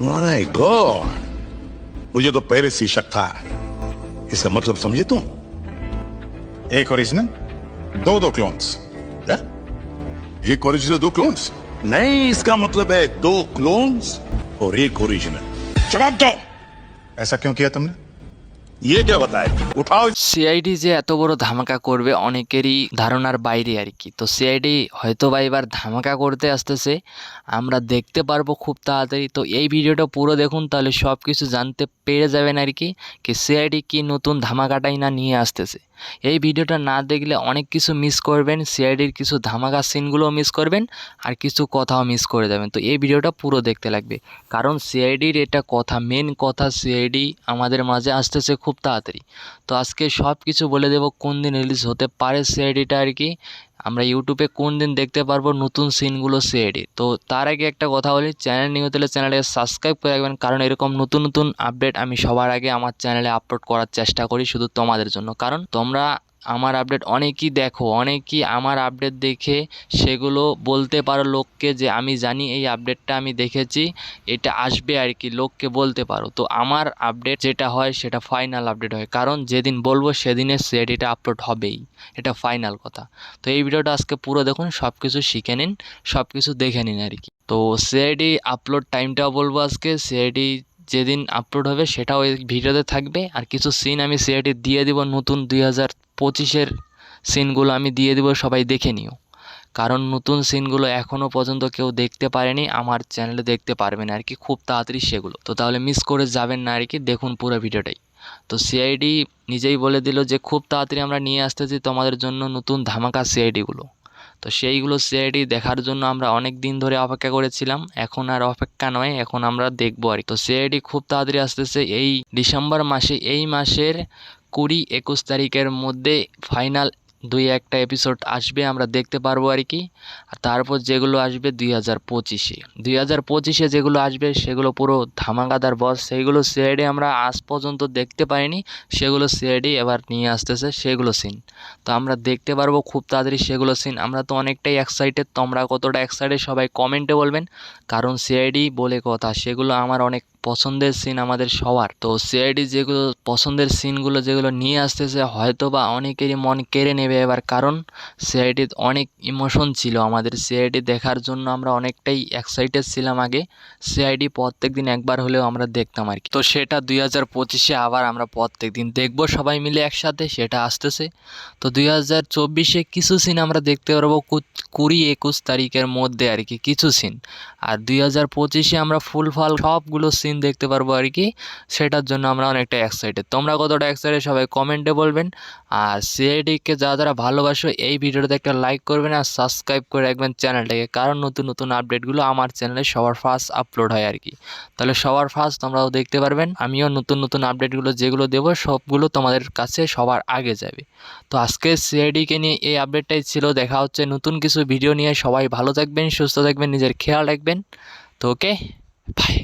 My God, मुझे तो पहले से ही शक था। इसका मतलब समझे तुम? एक ओरिजिनल, दो क्लोन्स। क्या? एक ओरिजिनल दो क्लोन्स? नहीं, इसका मतलब है दो क्लोन्स और एक ओरिजिनल। जवाब दो। ऐसा क्यों किया तुमने? ये क्या बताए? उठाओ। সিআইডি যে এত বড় ধামাকা করবে অনেকেরই ধারণার বাইরে আর কি। তো সিআইডি হয়তো বা এবার ধামাকা করতে আসতেছে, আমরা দেখতে পারবো খুব তাড়াতাড়ি। তো এই ভিডিওটা পুরো দেখুন, তাহলে সব কিছু জানতে পেরে যাবেন আর কি সিআইডি কি নতুন ধামাকাটাই না নিয়ে আসতেছে। এই ভিডিওটা না দেখলে অনেক কিছু মিস করবেন, সিআইডির কিছু ধামাকা সিনগুলোও মিস করবেন আর কিছু কথাও মিস করে যাবেন। তো এই ভিডিওটা পুরো দেখতে লাগবে, কারণ সিআইডির এটা কথা, মেন কথা, সিআইডি আমাদের মাঝে আসতেছে খুব তাড়াতাড়ি। তো আজকে সব কিছু বলে দেবো কোন দিন রিলিজ হতে পারে সিআইডিটা আর কি, আমরা ইউটিউবে কোন দিন দেখতে পারবো নতুন সিনগুলো সিআইডি। তো তার আগে একটা কথা বলি, চ্যানেল নিউ হলে চ্যানেলকে সাবস্ক্রাইব করে রাখবেন, কারণ এরকম নতুন নতুন আপডেট আমি সবার আগে আমার চ্যানেলে আপলোড করার চেষ্টা করি শুধু তোমাদের জন্য। কারণ তোমরা আমার আপডেট অনেকেই দেখো, অনেকেই আমার আপডেট দেখে সেগুলো বলতে পারো লোককে যে আমি জানি এই আপডেটটা আমি দেখেছি, এটা আসবে আর কি, লোককে বলতে পারো। তো আমার আপডেট যেটা হয় সেটা ফাইনাল আপডেট হয়, কারণ যেদিন বলবো সেদিনের সিআইডিটা আপলোড হবেই, এটা ফাইনাল কথা। তো এই ভিডিওটা আজকে পুরো দেখুন, সব কিছু শিখে নিন, সব কিছু দেখে নিন আর কি। তো সিআইডি আপলোড টাইমটাও বলবো আজকে, সিআইডি যেদিন আপলোড হবে সেটাও এই ভিডিওতে থাকবে। আর কিছু সিন আমি সিআইডি দিয়ে দিব, নতুন 2025-এর সিনগুলো আমি দিয়ে দিব, সবাই দেখে নিও। কারণ নতুন সিনগুলো এখনও পর্যন্ত কেউ দেখতে পারেনি, আমার চ্যানেলে দেখতে পারবে না আর কি খুব তাড়াতাড়ি সেগুলো। তো তাহলে মিস করে যাবেন না আর কি, দেখুন পুরো ভিডিওটাই। তো সিআইডি নিজেই বলে দিল যে খুব তাড়াতাড়ি আমরা নিয়ে আসতেছি তোমাদের জন্য নতুন ধামাকা সিআইডিগুলো। তো সেইগুলো সিআইডি দেখার জন্য আমরা অনেক দিন ধরে অপেক্ষা করেছিলাম, এখন আর অপেক্ষা নয়, এখন আমরা দেখবো আর কি। তো সিআইডি খুব তাড়াতাড়ি আসতেছে এই ডিসেম্বর মাসে, এই মাসের 20-21 তারিখের মধ্যে ফাইনাল 2-1টা এপিসোড আসবে, আমরা দেখতে পারবো আর কি। আর তারপর যেগুলো আসবে 2025-এ যেগুলো আসবে সেগুলো পুরো ধামাকাদার বস, সেইগুলো সিআইডি আমরা আজ পর্যন্ত দেখতে পাইনি, সেগুলো সিআইডি এবার নিয়ে আসতেছে সেগুলো সিন। তো আমরা দেখতে পারবো খুব তাড়াতাড়ি সেগুলো সিন। আমরা তো অনেকটাই এক্সাইটেড, তোমরা কতটা এক্সাইটেড সবাই কমেন্টে বলবেন, কারণ সিআইডি বলে কথা, সেগুলো আমার অনেক পছন্দের সিন আমাদের সবার। তো সিআইডি যেগুলো পছন্দের সিনগুলো যেগুলো নিয়ে আসতেছে হয়তো বা অনেকেরই মন কেড়ে নেবে এবার, কারণ সিআইডি অনেক ইমোশন ছিল আমাদের, সিআইডি দেখার জন্য আমরা অনেকটাই এক্সাইটেড ছিলাম আগে। সিআইডি প্রত্যেক দিন একবার হলেও আমরা দেখতাম আর কি। তো সেটা 2025-এ আবার আমরা প্রত্যেক দিন দেখবো সবাই মিলে একসাথে, সেটা আসতেছে। তো 2024-এ কিছু সিন আমরা দেখতে পারবো 20-21 তারিখের মধ্যে আর কি, কিছু সিন। আর 2025-এ আমরা ফুলফল সবগুলো সিন দেখতে পারবো আর কি, সেটার জন্য আমরা অনেকটা এক্সাইটেড। তোমরা কতটা এক্সাইটেড সবাই কমেন্টে বলবেন। আর সিআইডিকে যারা ভালোবাসো এই ভিডিওটাতে একটা লাইক করবেন আর সাবস্ক্রাইব করে রাখবেন চ্যানেলটাকে, কারণ নতুন নতুন আপডেটগুলো আমার চ্যানেলে সবার ফার্স্ট আপলোড হয় আর কি। তাহলে সবার ফার্স্ট তোমরাও দেখতে পারবেন, আমিও নতুন নতুন আপডেটগুলো যেগুলো দেবো সবগুলো তোমাদের কাছে সবার আগে যাবে। তো আজকে সিআইডিকে নিয়ে এই আপডেটটাই ছিল, দেখা হচ্ছে নতুন কিছু ভিডিও নিয়ে। সবাই ভালো থাকবেন, সুস্থ থাকবেন, নিজের খেয়াল রাখবেন। তো ওকে, বাই।